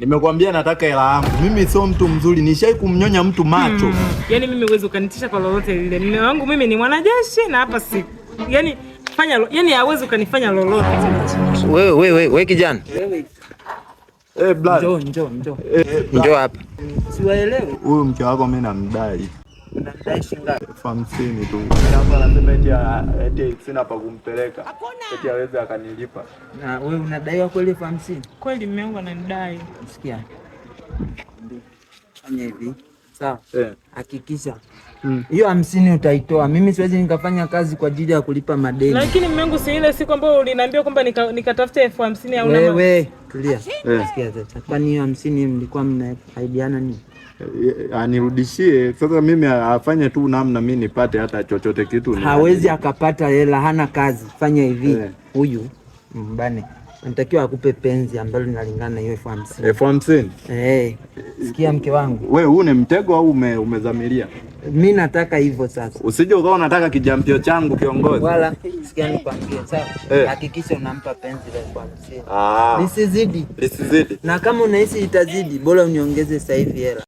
Nimekwambia nataka hela yangu. Mimi sio mtu mzuri, nishai kumnyonya mtu macho. Yaani mimi uwezo ukanitisha kwa lolote lile. Mume wangu mimi ni mwanajeshi na hapa si. Yaani hawezi ukanifanya lolote. Wewe kijana. Blood. Njoo. Njoo hapa. Siwaelewi. Huyu mke wako mimi namdai. Unadai shilingi ngapi? 50 tu. Hapa anasema eti sina pa kumpeleka. Eti aweze akanilipa. Na wewe unadaiwa kweli 50? Kweli mume wangu ananidai. Sikia. Fanya hivi. Sawa? Hakikisha. Hiyo 50 utaitoa. Mimi siwezi nikafanya kazi kwa ajili ya kulipa madeni. Lakini mume wangu si ile siku ambayo uliniambia kwamba nikatafuta 50 au na wewe tulia. Sikia sasa. Kwani hiyo 50 mlikuwa mnaidiana nini? Anirudishie. Sasa mimi afanye tu namna mimi nipate hata chochote kitu. Hawezi akapata hela, hana kazi. Fanya hivi. Huyu mbane anatakiwa akupe penzi ambalo linalingana na hiyo 50. 50? Sikia mke wangu. Wewe huu ni mtego au umezamilia? Mimi nataka hivyo sasa. Usije ukawa unataka kijampio changu kiongozi. Wala sikia nikwambie sawa. Hakikisha unampa penzi la 50. Lisizidi. Lisizidi. Na kama unahisi itazidi, bora uniongeze sasa hivi hela.